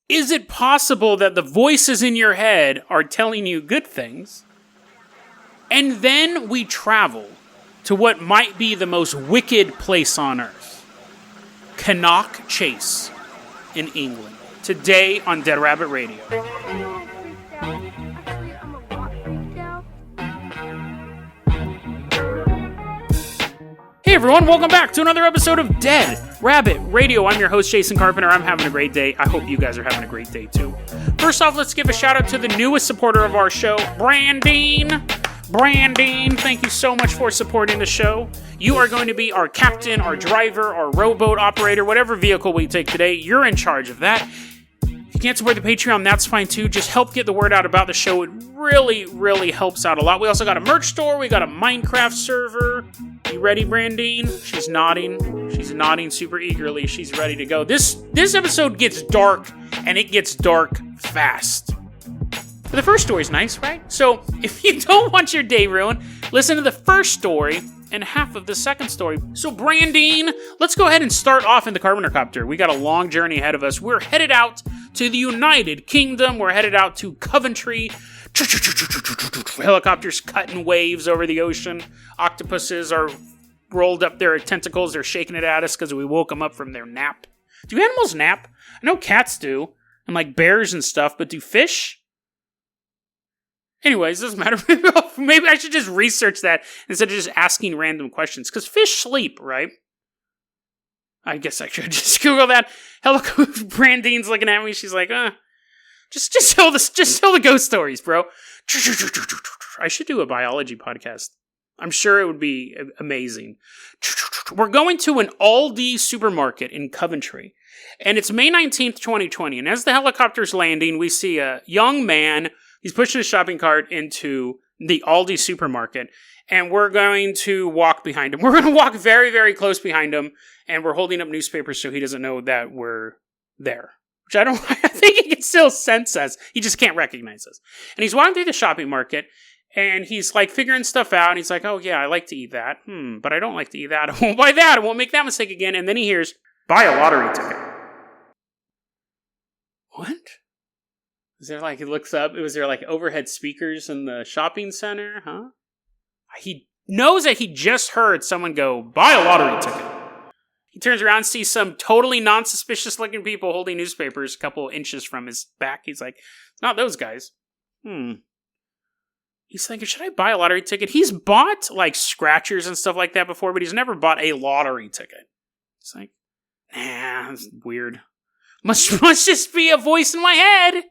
Is it possible that the voices in your head are telling you good things? And then we travel to what might be the most wicked place on earth. Cannock Chase in England. Today on Dead Rabbit Radio. Hey everyone, welcome back to another episode of Dead Rabbit Radio. I'm your host, Jason Carpenter. I'm having a great day. I hope you guys are having a great day too. First off, let's give a shout out to the newest supporter of our show, Brandine. Brandine, thank you so much for supporting the show. You are going to be our captain, our driver, our rowboat operator, whatever vehicle we take today. You're in charge of that. If you can't support the Patreon, that's fine too. Just help get the word out about the show. It really, really helps out a lot. We also got a merch store. We got a Minecraft server. You ready, Brandine? She's nodding. She's nodding super eagerly. She's ready to go. This episode gets dark, and it gets dark fast. But the first story's nice, right? So if you don't want your day ruined, listen to the first story and half of the second story. So Brandine, let's go ahead and start off in the Carpenter Copter. We got a long journey ahead of us. We're headed out to the United Kingdom. We're headed out to Coventry. Helicopters cutting waves over the ocean. Octopuses are rolled up their tentacles. They're shaking it at us because we woke them up from their nap. Do animals nap? I know cats do. And like bears and stuff, but do fish? Anyways, doesn't matter. Maybe I should just research that instead of just asking random questions. Because fish sleep, right? I guess I should just Google that. Brandine's looking at me. She's like, just tell the ghost stories, bro. I should do a biology podcast. I'm sure it would be amazing. We're going to an Aldi supermarket in Coventry. And it's May 19th, 2020. And as the helicopter's landing, we see a young man. He's pushing a shopping cart into the Aldi supermarket, and we're going to walk behind him. We're going to walk very, very close behind him, and we're holding up newspapers so he doesn't know that we're there. Which I think he can still sense us. He just can't recognize us. And he's walking through the shopping market, and he's like figuring stuff out, and he's like, oh yeah, I like to eat that. But I don't like to eat that. I won't buy that. I won't make that mistake again. And then he hears, buy a lottery ticket. What? Is there like, he looks up, was there like overhead speakers in the shopping center? Huh? He knows that he just heard someone go, buy a lottery ticket. He turns around and sees some totally non-suspicious looking people holding newspapers a couple inches from his back. He's like, not those guys. He's thinking, should I buy a lottery ticket? He's bought like scratchers and stuff like that before, but he's never bought a lottery ticket. He's like, nah, that's weird. Must just be a voice in my head.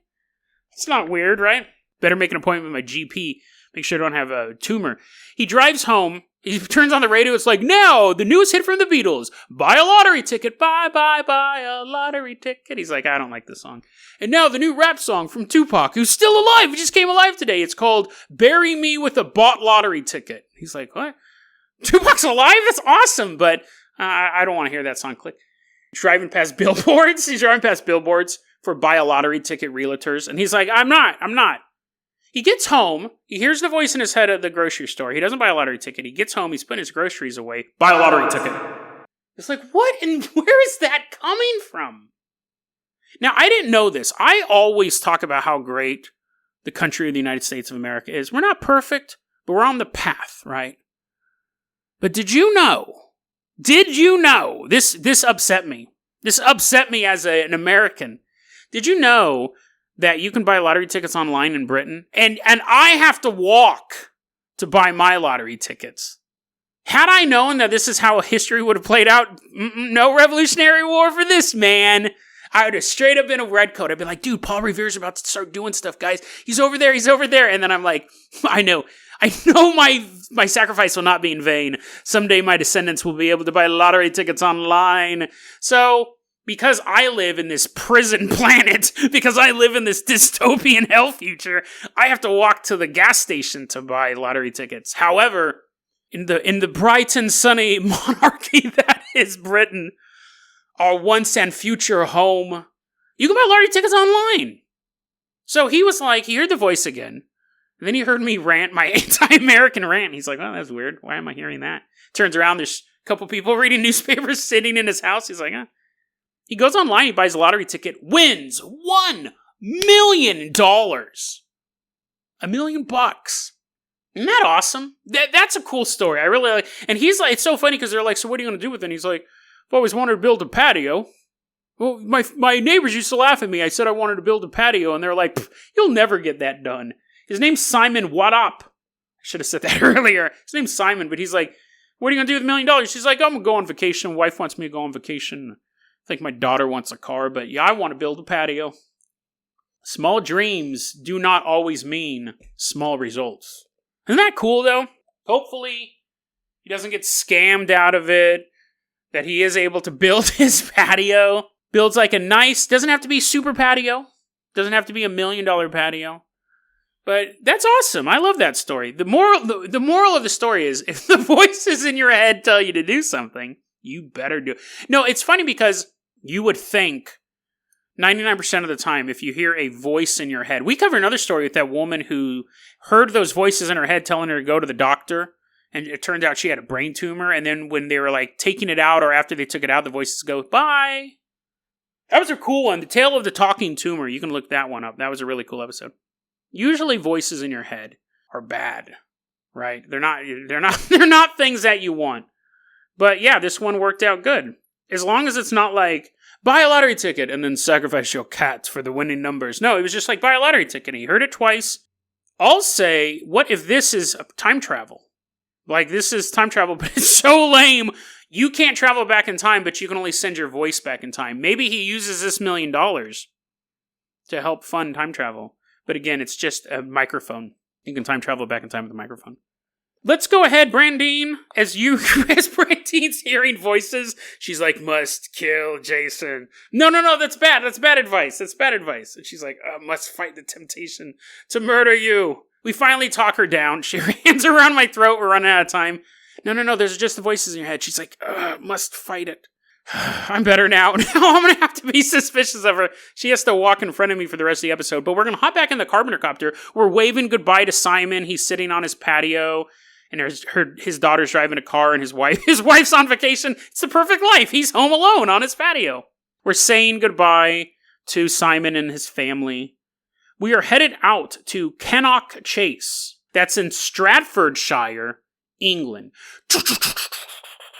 It's not weird, right? Better make an appointment with my GP. Make sure I don't have a tumor. He drives home. He turns on the radio. It's like, now, the newest hit from the Beatles. Buy a lottery ticket. Buy a lottery ticket. He's like, I don't like this song. And now the new rap song from Tupac, who's still alive. He just came alive today. It's called Bury Me with a Bought Lottery Ticket. He's like, what? Tupac's alive? That's awesome. But I don't want to hear that song. Click. Driving past billboards. He's driving past billboards for buy a lottery ticket realtors. And he's like, I'm not. He gets home. He hears the voice in his head at the grocery store. He doesn't buy a lottery ticket. He gets home. He's putting his groceries away. Buy a lottery ticket. It's like, what? And where is that coming from? Now, I didn't know this. I always talk about how great the country of the United States of America is. We're not perfect, but we're on the path, right? But did you know, this upset me. This upset me as an American. Did you know that you can buy lottery tickets online in Britain? And I have to walk to buy my lottery tickets. Had I known that this is how history would have played out, no Revolutionary War for this, man. I would have straight up been a redcoat. I'd be like, dude, Paul Revere's about to start doing stuff, guys. He's over there. And then I'm like, I know my sacrifice will not be in vain. Someday my descendants will be able to buy lottery tickets online. So, because I live in this prison planet, because I live in this dystopian hell future, I have to walk to the gas station to buy lottery tickets. However, in the bright and sunny monarchy that is Britain, our once and future home, you can buy lottery tickets online. So he was like, he heard the voice again. And then he heard me rant, my anti-American rant. He's like, oh, that's weird. Why am I hearing that? Turns around, there's a couple people reading newspapers sitting in his house. He's like, He goes online, he buys a lottery ticket, wins $1 million. $1 million bucks. Isn't that awesome? That's a cool story. I really like. And he's like, it's so funny because they're like, so what are you going to do with it? And he's like, I've always wanted to build a patio. Well, my neighbors used to laugh at me. I said I wanted to build a patio, and they're like, you'll never get that done. His name's Simon. What up? I should have said that earlier. His name's Simon, but he's like, what are you going to do with $1 million? She's like, I'm going to go on vacation. Wife wants me to go on vacation. I think my daughter wants a car, but yeah, I want to build a patio. Small dreams do not always mean small results. Isn't that cool, though? Hopefully, he doesn't get scammed out of it, that he is able to build his patio. Builds like a nice, doesn't have to be super patio, doesn't have to be $1 million patio. But that's awesome. I love that story. The moral of the story is, if the voices in your head tell you to do something, you better do it. No, it's funny because you would think 99% of the time, if you hear a voice in your head, we cover another story with that woman who heard those voices in her head telling her to go to the doctor, and it turned out she had a brain tumor, and then when they were like taking it out, or after they took it out, the voices go, bye. That was a cool one. The Tale of the Talking Tumor. You can look that one up. That was a really cool episode. Usually voices in your head are bad, right? They're not things that you want. But yeah, this one worked out good. As long as it's not like, buy a lottery ticket and then sacrifice your cat for the winning numbers. No, it was just like, buy a lottery ticket. He heard it twice. I'll say, what if this is time travel? Like, this is time travel, but it's so lame. You can't travel back in time, but you can only send your voice back in time. Maybe he uses this $1 million to help fund time travel. But again, it's just a microphone. You can time travel back in time with a microphone. Let's go ahead, Brandine. As Brandine's hearing voices, she's like, must kill Jason. No, that's bad. That's bad advice. That's bad advice. And she's like, must fight the temptation to murder you. We finally talk her down. She hands around my throat. We're running out of time. No, there's just the voices in your head. She's like, must fight it. I'm better now. Now I'm going to have to be suspicious of her. She has to walk in front of me for the rest of the episode. But we're going to hop back in the Carpenter Copter. We're waving goodbye to Simon. He's sitting on his patio. And his daughter's driving a car, and his wife's on vacation. It's the perfect life. He's home alone on his patio. We're saying goodbye to Simon and his family. We are headed out to Cannock Chase. That's in Stratfordshire, England.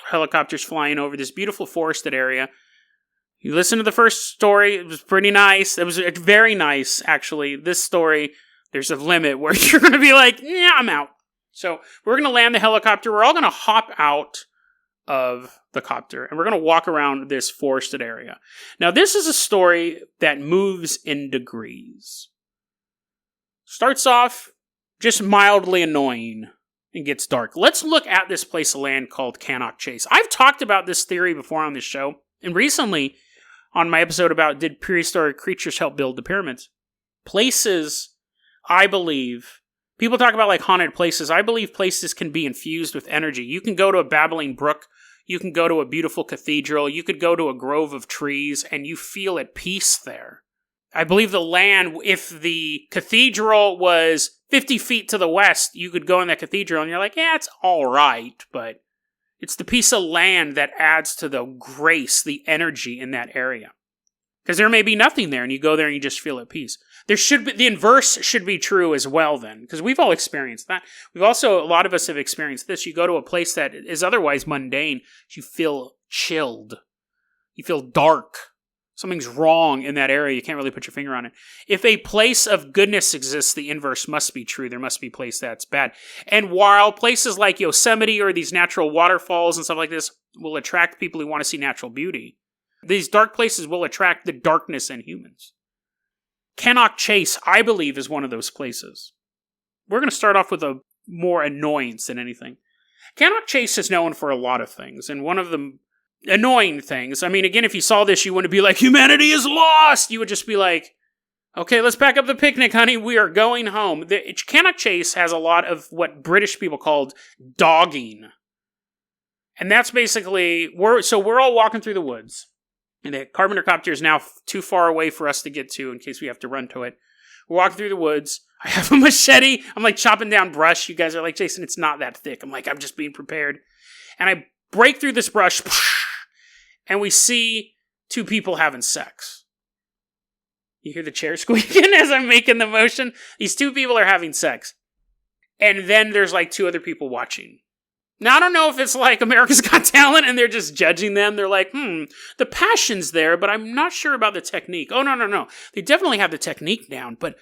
Helicopters flying over this beautiful forested area. You listen to the first story. It was pretty nice. It was very nice, actually. This story, there's a limit where you're going to be like, yeah, I'm out. So we're going to land the helicopter. We're all going to hop out of the copter, and we're going to walk around this forested area. Now, this is a story that moves in degrees. Starts off just mildly annoying and gets dark. Let's look at this place of land called Cannock Chase. I've talked about this theory before on this show, and recently on my episode about did prehistoric creatures help build the pyramids. Places, I believe... People talk about like haunted places. I believe places can be infused with energy. You can go to a babbling brook. You can go to a beautiful cathedral. You could go to a grove of trees and you feel at peace there. I believe the land, if the cathedral was 50 feet to the west, you could go in that cathedral and you're like, yeah, it's all right. But it's the piece of land that adds to the grace, the energy in that area. Because there may be nothing there and you go there and you just feel at peace. The inverse should be true as well then, because we've all experienced that. A lot of us have experienced this. You go to a place that is otherwise mundane, you feel chilled. You feel dark. Something's wrong in that area. You can't really put your finger on it. If a place of goodness exists, the inverse must be true. There must be a place that's bad. And while places like Yosemite or these natural waterfalls and stuff like this will attract people who want to see natural beauty, these dark places will attract the darkness in humans. Cannock Chase, I believe, is one of those places. We're going to start off with a more annoyance than anything. Cannock Chase is known for a lot of things, and one of the annoying things, I mean, again, if you saw this, you wouldn't be like, humanity is lost! You would just be like, okay, let's pack up the picnic, honey, we are going home. Cannock Chase has a lot of what British people called dogging. And that's basically, we're all walking through the woods. And the Carpenter Copter is now too far away for us to get to in case we have to run to it. We're walking through the woods. I have a machete. I'm like chopping down brush. You guys are like, Jason, it's not that thick. I'm like, I'm just being prepared. And I break through this brush. And we see two people having sex. You hear the chair squeaking as I'm making the motion? These two people are having sex. And then there's like two other people watching. Now, I don't know if it's like America's Got Talent and they're just judging them. They're like, the passion's there, but I'm not sure about the technique. Oh, no. They definitely have the technique down, but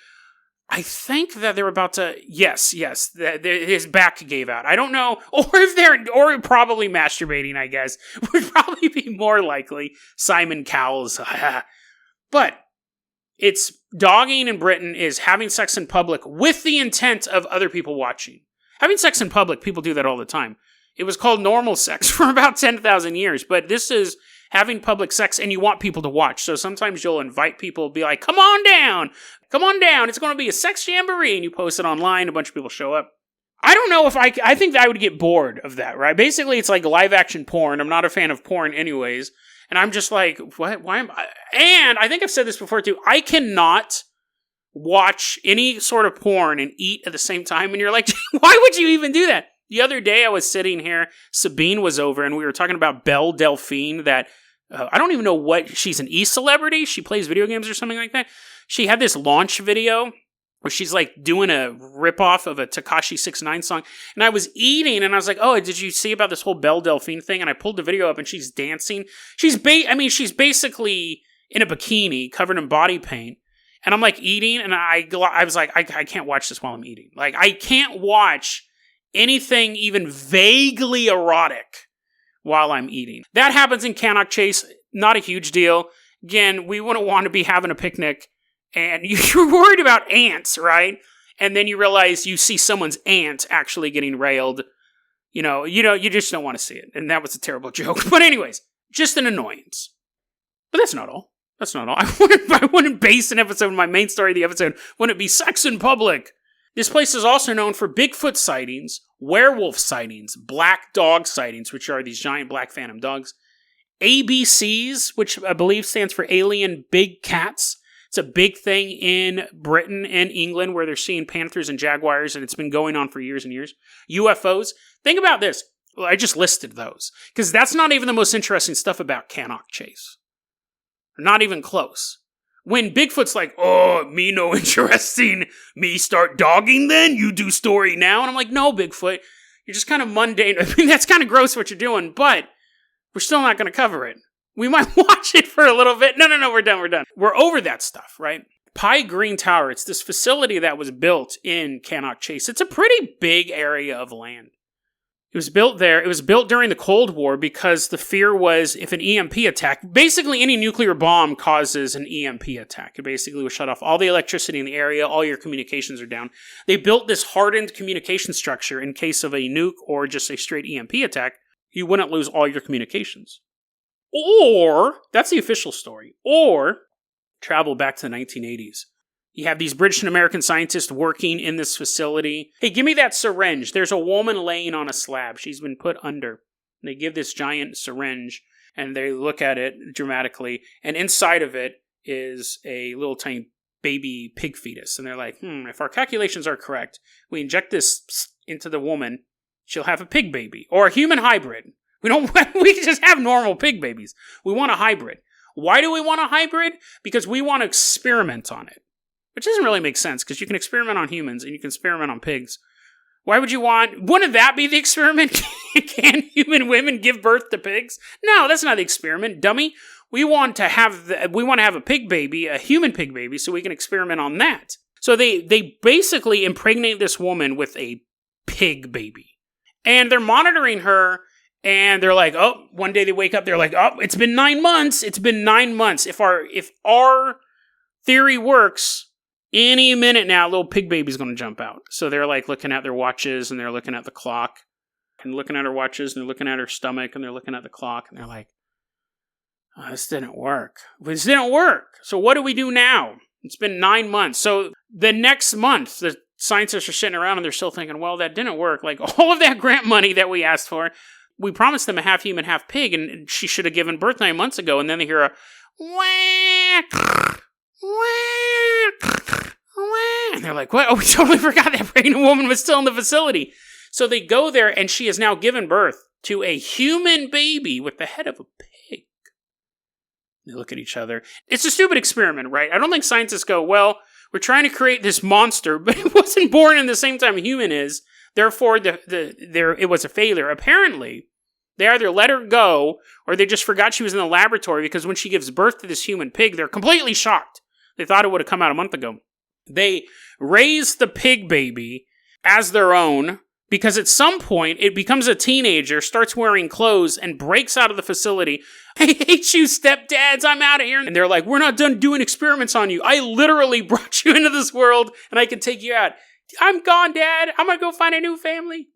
I think that they're about to, yes, his back gave out. I don't know, or probably masturbating, I guess, would probably be more likely. Simon Cowell's, but it's dogging in Britain is having sex in public with the intent of other people watching. Having sex in public, people do that all the time. It was called normal sex for about 10,000 years, but this is having public sex and you want people to watch. So sometimes you'll invite people, be like, come on down, it's going to be a sex jamboree, and you post it online, a bunch of people show up. I don't know if I think that I would get bored of that, right? Basically, it's like live action porn. I'm not a fan of porn anyways, and I'm just like, what? Why am I? And I think I've said this before too, I cannot watch any sort of porn and eat at the same time, and you're like, why would you even do that? The other day I was sitting here, Sabine was over, and we were talking about Belle Delphine, that I don't even know what, she's an e-celebrity, she plays video games or something like that. She had this launch video where she's like doing a ripoff of a Tekashi 6ix9ine song, and I was eating, and I was like, oh, did you see about this whole Belle Delphine thing? And I pulled the video up, and she's dancing. She's basically in a bikini, covered in body paint. And I'm like eating, and I was like, I can't watch this while I'm eating. Like, I can't watch anything even vaguely erotic while I'm eating. That happens in Cannock Chase, not a huge deal. Again, we wouldn't want to be having a picnic, and you're worried about ants, right? And then you realize you see someone's aunt actually getting railed. You just don't want to see it. And that was a terrible joke. But anyways, just an annoyance. But that's not all. I wouldn't base an episode on my main story of the episode. Wouldn't it be sex in public? This place is also known for Bigfoot sightings, werewolf sightings, black dog sightings, which are these giant black phantom dogs, ABCs, which I believe stands for alien big cats. It's a big thing in Britain and England where they're seeing panthers and jaguars, and it's been going on for years and years. UFOs. Think about this. Well, I just listed those, because that's not even the most interesting stuff about Cannock Chase. Not even close. When Bigfoot's like, oh, me no interesting, me start dogging then, you do story now. And I'm like, no, Bigfoot, you're just kind of mundane. I mean, that's kind of gross what you're doing, but we're still not going to cover it. We might watch it for a little bit. No, we're done. We're over that stuff, right? Pie Green Tower, it's this facility that was built in Cannock Chase. It's a pretty big area of land. It was built there. It was built during the Cold War because the fear was if an EMP attack, basically any nuclear bomb causes an EMP attack. It basically will shut off all the electricity in the area. All your communications are down. They built this hardened communication structure in case of a nuke or just a straight EMP attack. You wouldn't lose all your communications. Or, that's the official story, or travel back to the 1980s. You have these British and American scientists working in this facility. Hey, give me that syringe. There's a woman laying on a slab. She's been put under. They give this giant syringe, and they look at it dramatically, and inside of it is a little tiny baby pig fetus. And they're like, if our calculations are correct, we inject this into the woman, she'll have a pig baby, or a human hybrid. We can just have normal pig babies. We want a hybrid. Why do we want a hybrid? Because we want to experiment on it. Which doesn't really make sense, because you can experiment on humans and you can experiment on pigs. Why would you wouldn't that be the experiment? Can human women give birth to pigs? No, that's not the experiment, dummy. We want to have a pig baby, a human pig baby, so we can experiment on that. So they basically impregnate this woman with a pig baby. And they're monitoring her, and they're like, oh, one day they wake up, they're like, oh, it's been 9 months. It's been 9 months. If our theory works, any minute now, little pig baby's going to jump out. So they're like looking at their watches, and they're looking at the clock, and looking at her watches, and they're looking at her stomach, and they're looking at the clock, and they're like, oh, this didn't work. So what do we do now? It's been 9 months. So the next month, the scientists are sitting around, and they're still thinking, well, that didn't work. Like, all of that grant money that we asked for, we promised them a half human, half pig, and she should have given birth 9 months ago. And then they hear a whack, whack, whack. And they're like, what? Oh, we totally forgot that pregnant woman was still in the facility. So they go there, and she has now given birth to a human baby with the head of a pig. They look at each other. It's a stupid experiment, right? I don't think scientists go, well, we're trying to create this monster, but it wasn't born in the same time a human is. Therefore, it was a failure. Apparently, they either let her go, or they just forgot she was in the laboratory, because when she gives birth to this human pig, they're completely shocked. They thought it would have come out a month ago. They raise the pig baby as their own, because at some point, it becomes a teenager, starts wearing clothes, and breaks out of the facility. I hate you, stepdads, I'm out of here. And they're like, we're not done doing experiments on you. I literally brought you into this world, and I can take you out. I'm gone, Dad. I'm gonna go find a new family.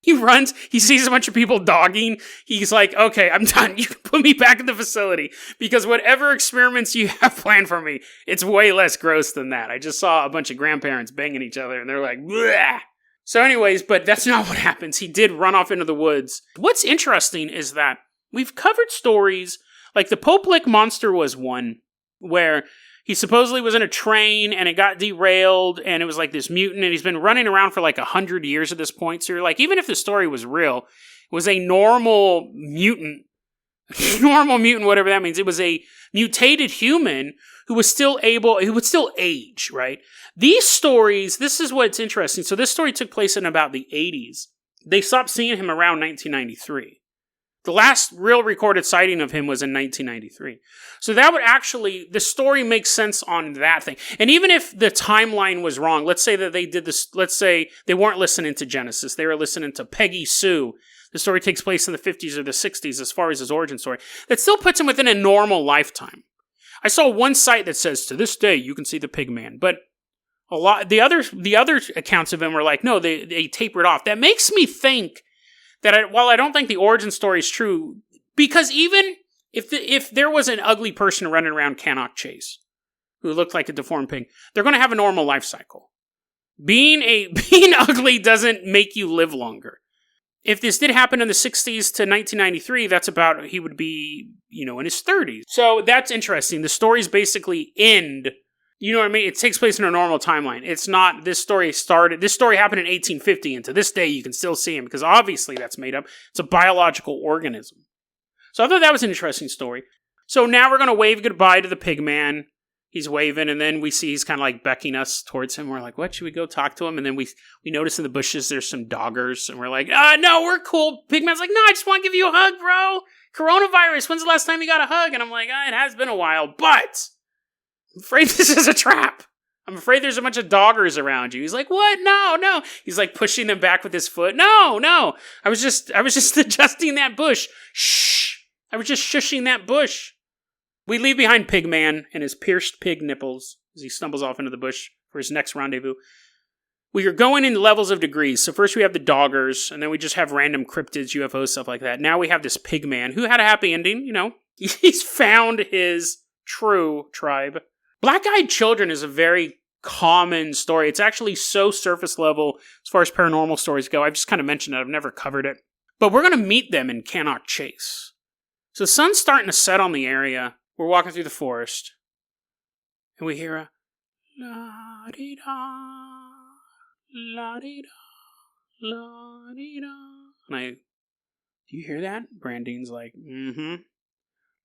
He runs. He sees a bunch of people dogging. He's like, okay, I'm done. You can put me back in the facility, because whatever experiments you have planned for me, it's way less gross than that. I just saw a bunch of grandparents banging each other, and they're like, bleh. So anyways, but that's not what happens. He did run off into the woods. What's interesting is that we've covered stories, like the Pope Lick monster was one, where he supposedly was in a train and it got derailed and it was like this mutant, and he's been running around for like 100 years at this point. So you're like, even if the story was real, it was a normal mutant, whatever that means. It was a mutated human who would still age, right? These stories, this is what's interesting. So this story took place in about the 80s. They stopped seeing him around 1993. The last real recorded sighting of him was in 1993. So that would actually, the story makes sense on that thing. And even if the timeline was wrong, let's say that they did this, let's say they weren't listening to Genesis, they were listening to Peggy Sue. The story takes place in the 50s or the 60s as far as his origin story. That still puts him within a normal lifetime. I saw one site that says, to this day, you can see the pig man. But the other accounts of him were like, no, they tapered off. That makes me think that while I don't think the origin story is true, because even if there was an ugly person running around Cannock Chase who looked like a deformed pig, they're going to have a normal life cycle. Being ugly doesn't make you live longer. If this did happen in the 60s to 1993, that's about, he would be, in his 30s. So that's interesting. The stories basically end. You know what I mean? It takes place in a normal timeline. It's not, this story happened in 1850, and to this day you can still see him, because obviously that's made up. It's a biological organism. So I thought that was an interesting story. So now we're going to wave goodbye to the pig man. He's waving, and then we see he's kind of like beckoning us towards him. We're like, what, should we go talk to him? And then we notice in the bushes there's some doggers, and we're like, no, we're cool. Pigman's like, no, I just want to give you a hug, bro. Coronavirus, when's the last time you got a hug? And I'm like, it has been a while, but I'm afraid this is a trap. I'm afraid there's a bunch of doggers around you. He's like, what? No. He's like pushing them back with his foot. No. I was just adjusting that bush. Shh. I was just shushing that bush. We leave behind Pigman and his pierced pig nipples as he stumbles off into the bush for his next rendezvous. We are going in levels of degrees. So first we have the doggers, and then we just have random cryptids, UFOs, stuff like that. Now we have this Pigman who had a happy ending, He's found his true tribe. Black-eyed children is a very common story. It's actually so surface level as far as paranormal stories go. I've just kind of mentioned it. I've never covered it. But we're going to meet them in Cannock Chase. So the sun's starting to set on the area. We're walking through the forest. And we hear a la-dee-da, la-dee-da, la-dee-da. And do you hear that? Brandine's like, mm-hmm.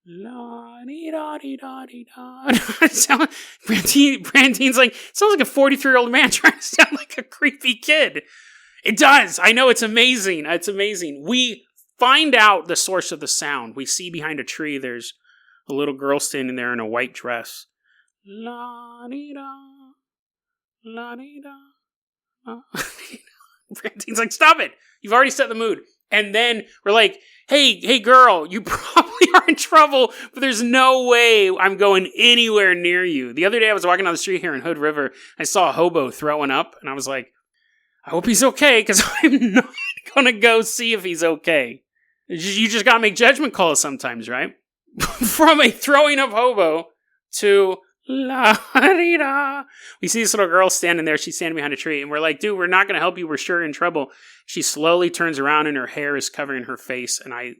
La-dee-da-dee-da-dee-da. Brandine's like, sounds like a 43-year-old man trying to sound like a creepy kid. It does. I know, it's amazing. It's amazing. We find out the source of the sound. We see behind a tree there's a little girl standing there in a white dress. La-dee-da, la-dee-da, la-dee-da. Brandine's like, stop it. You've already set the mood. And then we're like, hey girl, you probably are in trouble, but there's no way I'm going anywhere near you. The other day I was walking down the street here in Hood River. I saw a hobo throwing up, and I was like, I hope he's okay, because I'm not going to go see if he's okay. You just got to make judgment calls sometimes, right? From a throwing up hobo to la-dee-da. We see this little girl standing there. She's standing behind a tree, and we're like, dude, we're not going to help you. We're sure in trouble. She slowly turns around, and her hair is covering her face, and I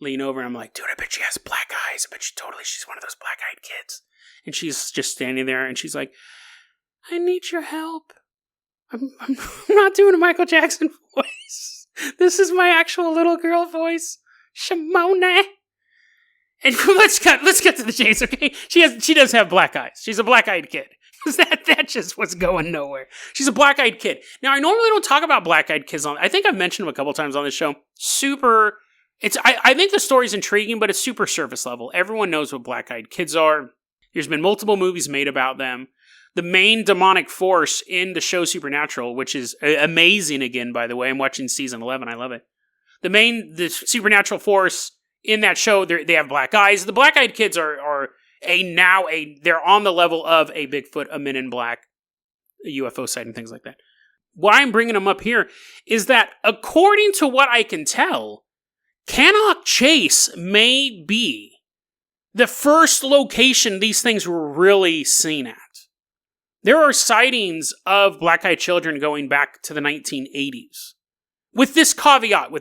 lean over, and I'm like, dude, I bet she has black eyes. I bet she's one of those black-eyed kids. And she's just standing there, and she's like, I need your help. I'm not doing a Michael Jackson voice. This is my actual little girl voice. Shimona. And let's get to the chase, okay? She does have black eyes. She's a black-eyed kid. That just was going nowhere. She's a black-eyed kid. Now, I normally don't talk about black-eyed kids I think I've mentioned them a couple times on this show. I think the story's intriguing, but it's super surface level. Everyone knows what black-eyed kids are. There's been multiple movies made about them. The main demonic force in the show Supernatural, which is amazing again, by the way. I'm watching season 11. I love it. The supernatural force in that show, they have black eyes. The black-eyed kids they're on the level of a Bigfoot, a Men in Black, a UFO sighting, things like that. Why I'm bringing them up here is that, according to what I can tell, Cannock Chase may be the first location these things were really seen at. There are sightings of black-eyed children going back to the 1980s. With this caveat,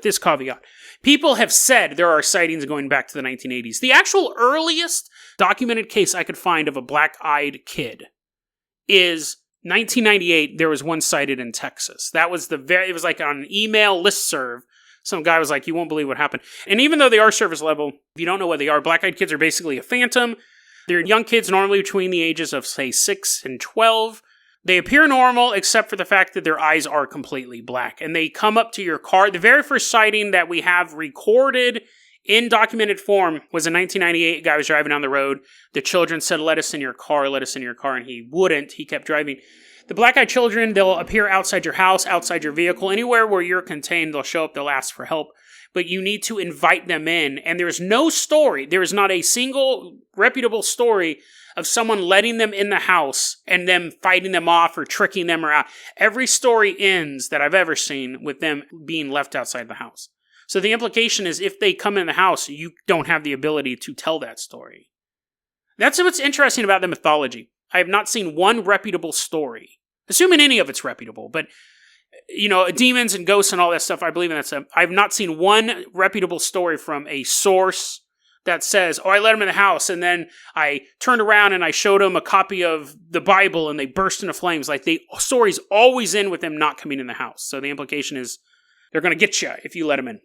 people have said there are sightings going back to the 1980s. The actual earliest documented case I could find of a black-eyed kid is 1998. There was one sighted in Texas. It was like on an email listserv. Some guy was like, you won't believe what happened. And even though they are surface level, if you don't know what they are, black-eyed kids are basically a phantom. They're young kids, normally between the ages of, say, 6 and 12. They appear normal, except for the fact that their eyes are completely black. And they come up to your car. The very first sighting that we have recorded in documented form was in 1998. A guy was driving down the road. The children said, let us in your car, and he wouldn't. He kept driving. The black-eyed children, they'll appear outside your house, outside your vehicle, anywhere where you're contained. They'll show up, they'll ask for help. But you need to invite them in. And there's no story, there is not a single reputable story of someone letting them in the house and them fighting them off or tricking them or out. Every story ends that I've ever seen with them being left outside the house. So the implication is if they come in the house, you don't have the ability to tell that story. That's what's interesting about the mythology. I have not seen one reputable story, assuming any of it's reputable, but demons and ghosts and all that stuff, I believe in that stuff. I've not seen one reputable story from a source that says, I let them in the house, and then I turned around and I showed them a copy of the Bible, and they burst into flames. Like, the story's always end with them not coming in the house. So the implication is they're going to get you if you let them in.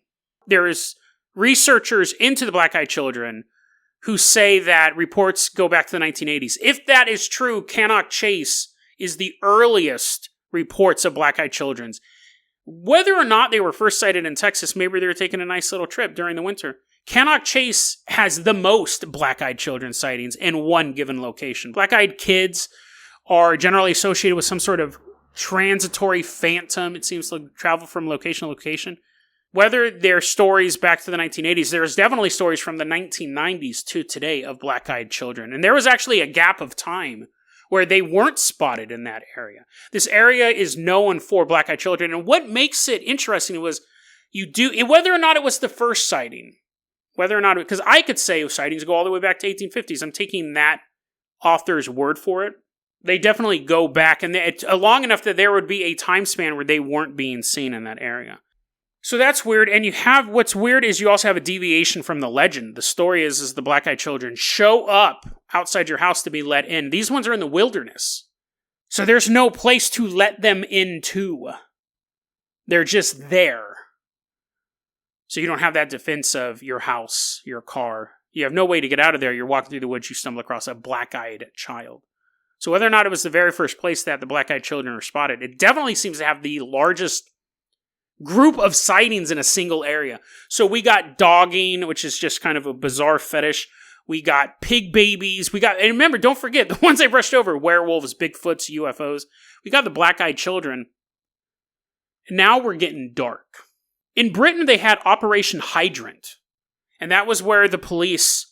There's researchers into the black-eyed children who say that reports go back to the 1980s. If that is true, Cannock Chase is the earliest reports of black-eyed children. Whether or not they were first sighted in Texas, maybe they were taking a nice little trip during the winter. Cannock Chase has the most black-eyed children sightings in one given location. Black-eyed kids are generally associated with some sort of transitory phantom. It seems to travel from location to location. Whether they're stories back to the 1980s, there's definitely stories from the 1990s to today of black-eyed children. And there was actually a gap of time where they weren't spotted in that area. This area is known for black-eyed children. And what makes it interesting was whether or not it was the first sighting, because I could say sightings go all the way back to 1850s. I'm taking that author's word for it. They definitely go back, and it's long enough that there would be a time span where they weren't being seen in that area. So that's weird, and what's weird is you also have a deviation from the legend. The story is the black-eyed children show up outside your house to be let in. These ones are in the wilderness, so there's no place to let them into. They're just there. So you don't have that defense of your house, your car. You have no way to get out of there. You're walking through the woods, you stumble across a black-eyed child. So whether or not it was the very first place that the black-eyed children were spotted, it definitely seems to have the largest group of sightings in a single area. So we got dogging, which is just kind of a bizarre fetish. We got pig babies. And remember, don't forget, the ones I brushed over, werewolves, Bigfoots, UFOs. We got the black-eyed children. And now we're getting dark. In Britain, they had Operation Hydrant. And that was where the police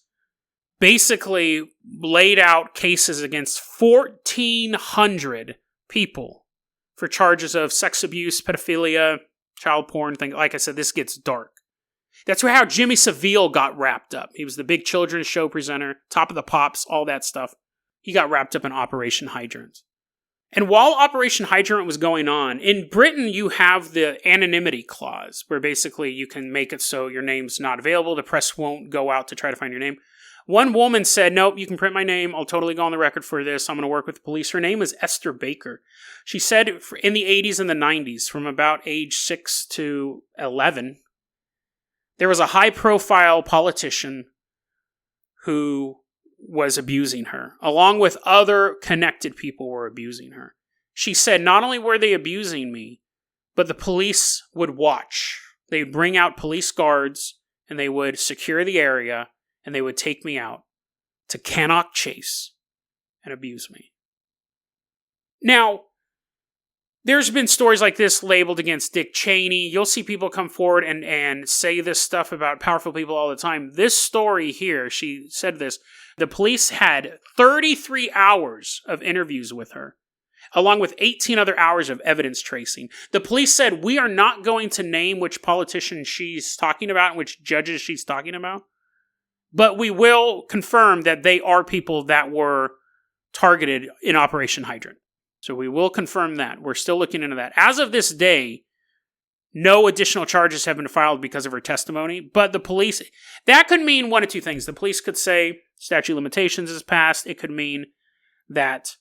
basically laid out cases against 1,400 people for charges of sex abuse, pedophilia, child porn, thing. Like I said, this gets dark. That's how Jimmy Savile got wrapped up. He was the big children's show presenter, Top of the Pops, all that stuff. He got wrapped up in Operation Hydrant. And while Operation Hydrant was going on, in Britain you have the anonymity clause, where basically you can make it so your name's not available, the press won't go out to try to find your name. One woman said, nope, you can print my name. I'll totally go on the record for this. I'm going to work with the police. Her name is Esther Baker. She said in the 80s and the 90s, from about age 6 to 11, there was a high-profile politician who was abusing her, along with other connected people were abusing her. She said not only were they abusing me, but the police would watch. They would bring out police guards, and they would secure the area, and they would take me out to Cannock Chase and abuse me. Now, there's been stories like this labeled against Dick Cheney. You'll see people come forward and say this stuff about powerful people all the time. This story here, she said this, the police had 33 hours of interviews with her, along with 18 other hours of evidence tracing. The police said, we are not going to name which politician she's talking about and which judges she's talking about, but we will confirm that they are people that were targeted in Operation Hydrant. So we will confirm that. We're still looking into that. As of this day, no additional charges have been filed because of her testimony, but the police, that could mean one of two things. The police could say statute of limitations is passed. It could mean that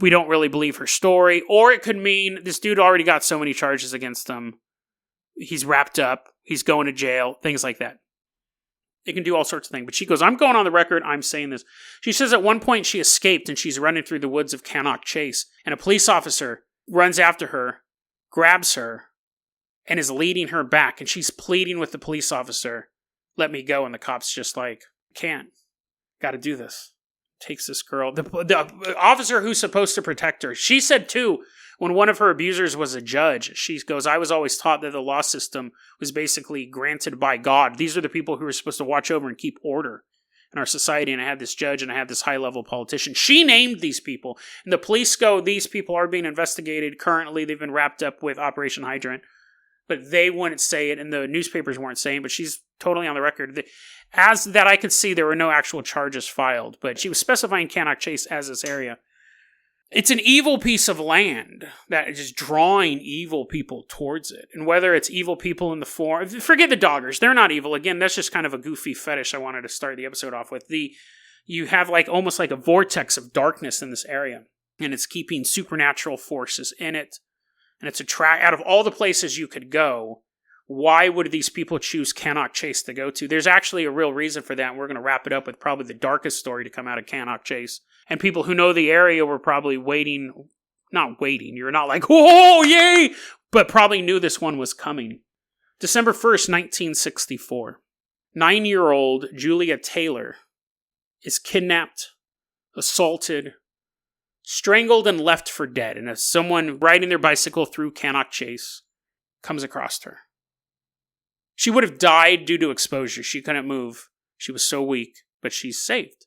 we don't really believe her story, or it could mean this dude already got so many charges against him. He's wrapped up. He's going to jail, things like that. It can do all sorts of things. But she goes, I'm going on the record. I'm saying this. She says at one point she escaped and she's running through the woods of Cannock Chase. And a police officer runs after her, grabs her, and is leading her back. And she's pleading with the police officer, let me go. And the cop's just like, can't. Got to do this. Takes this girl. The officer who's supposed to protect her. She said too, when one of her abusers was a judge, she goes, I was always taught that the law system was basically granted by God. These are the people who are supposed to watch over and keep order in our society. And I had this judge and I had this high-level politician. She named these people. And the police go, these people are being investigated. Currently, they've been wrapped up with Operation Hydrant. But they wouldn't say it, and the newspapers weren't saying, but she's totally on the record. As that I could see, there were no actual charges filed, but she was specifying Cannock Chase as this area. It's an evil piece of land that is just drawing evil people towards it. And whether it's evil people in the form... Forget the doggers. They're not evil. Again, that's just kind of a goofy fetish I wanted to start the episode off with. You have like almost like a vortex of darkness in this area, and it's keeping supernatural forces in it. And it's out of all the places you could go, why would these people choose Cannock Chase to go to? There's actually a real reason for that, and we're going to wrap it up with probably the darkest story to come out of Cannock Chase. And people who know the area were probably not waiting, you're not like, oh, yay! But probably knew this one was coming. December 1st, 1964. 9-year-old Julia Taylor is kidnapped, assaulted, strangled, and left for dead. And as someone riding their bicycle through Cannock Chase comes across her. She would have died due to exposure. She couldn't move. She was so weak, but she's saved.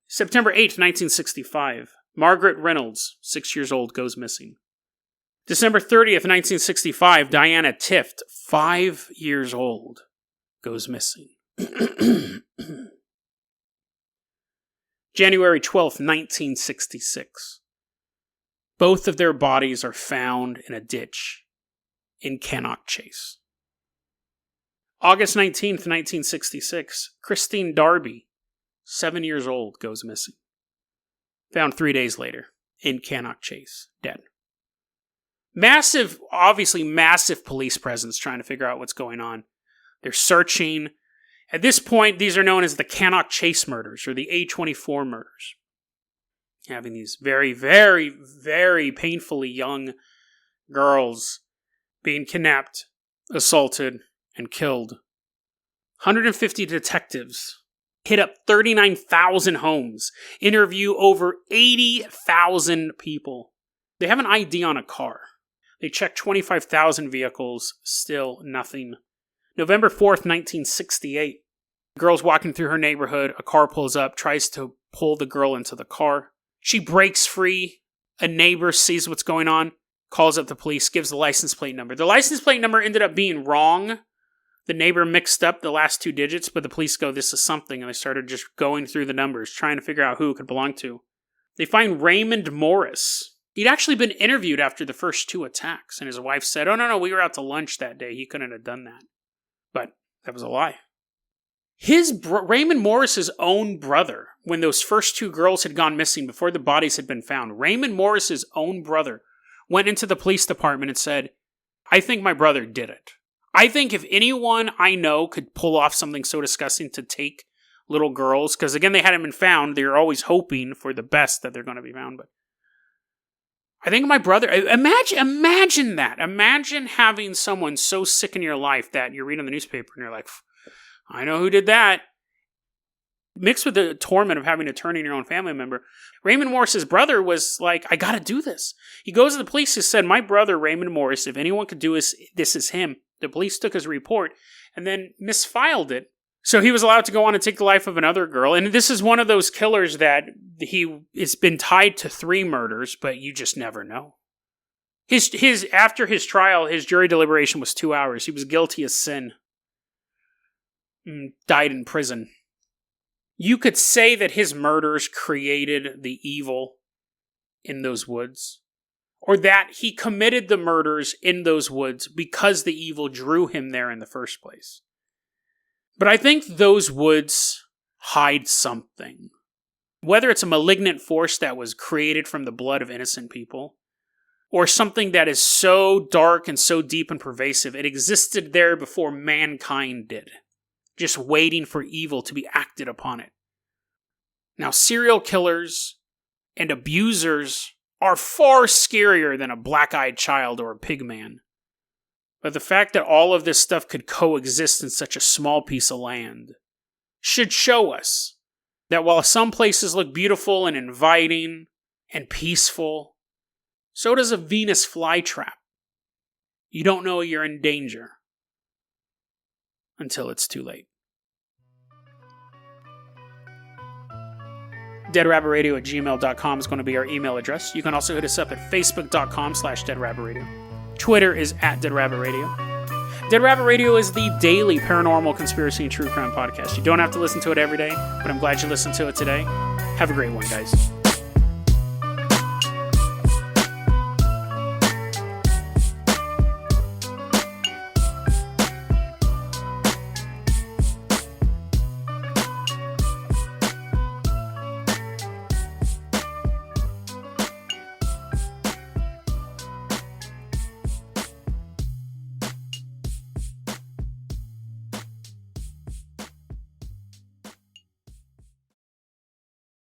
September 8th, 1965. Margaret Reynolds, 6 years old, goes missing. December 30th, 1965. Diana Tift, 5 years old, goes missing. January 12th, 1966. Both of their bodies are found in a ditch in Cannock Chase. August 19th, 1966. Christine Darby, 7 years old, goes missing. Found 3 days later in Cannock Chase, dead. Obviously massive police presence trying to figure out what's going on. They're searching. At this point, these are known as the Cannock Chase murders, or the A24 murders. Having these very, very, very painfully young girls being kidnapped, assaulted, and killed. 150 detectives hit up 39,000 homes, interview over 80,000 people. They have an ID on a car. They check 25,000 vehicles, still nothing. November 4th, 1968. The girl's walking through her neighborhood. A car pulls up, tries to pull the girl into the car. She breaks free. A neighbor sees what's going on, calls up the police, gives the license plate number. The license plate number ended up being wrong. The neighbor mixed up the last 2 digits, but the police go, this is something, and they started just going through the numbers, trying to figure out who it could belong to. They find Raymond Morris. He'd actually been interviewed after the first 2 attacks, and his wife said, oh, no, we were out to lunch that day. He couldn't have done that. But that was a lie. Raymond Morris's own brother, when those first 2 girls had gone missing before the bodies had been found, Raymond Morris's own brother went into the police department and said, I think my brother did it. I think if anyone I know could pull off something so disgusting to take little girls. Because, again, they hadn't been found. They're always hoping for the best that they're going to be found. But I think my brother... Imagine that. Imagine having someone so sick in your life that you're reading the newspaper and you're like, I know who did that. Mixed with the torment of having to turn in your own family member, Raymond Morris's brother was like, I gotta do this. He goes to the police and said, my brother, Raymond Morris, if anyone could do this is him. The police took his report and then misfiled it. So he was allowed to go on and take the life of another girl. And this is one of those killers that it's been tied to 3 murders, but you just never know. After his trial, his jury deliberation was 2 hours. He was guilty of sin. Died in prison. You could say that his murders created the evil in those woods, or that he committed the murders in those woods because the evil drew him there in the first place. But I think those woods hide something. Whether it's a malignant force that was created from the blood of innocent people, or something that is so dark and so deep and pervasive, it existed there before mankind did, just waiting for evil to be acted upon it. Now, serial killers and abusers are far scarier than a black-eyed child or a pig man. But the fact that all of this stuff could coexist in such a small piece of land should show us that while some places look beautiful and inviting and peaceful, so does a Venus flytrap. You don't know you're in danger until it's too late. deadrabbitradio@gmail.com is going to be our email address. You can also hit us up at facebook.com/deadrabbitradio. Twitter is @deadrabbitradio. Dead Rabbit Radio is the daily paranormal, conspiracy, and true crime podcast. You don't have to listen to it every day, but I'm glad you listened to it today. Have a great one, guys.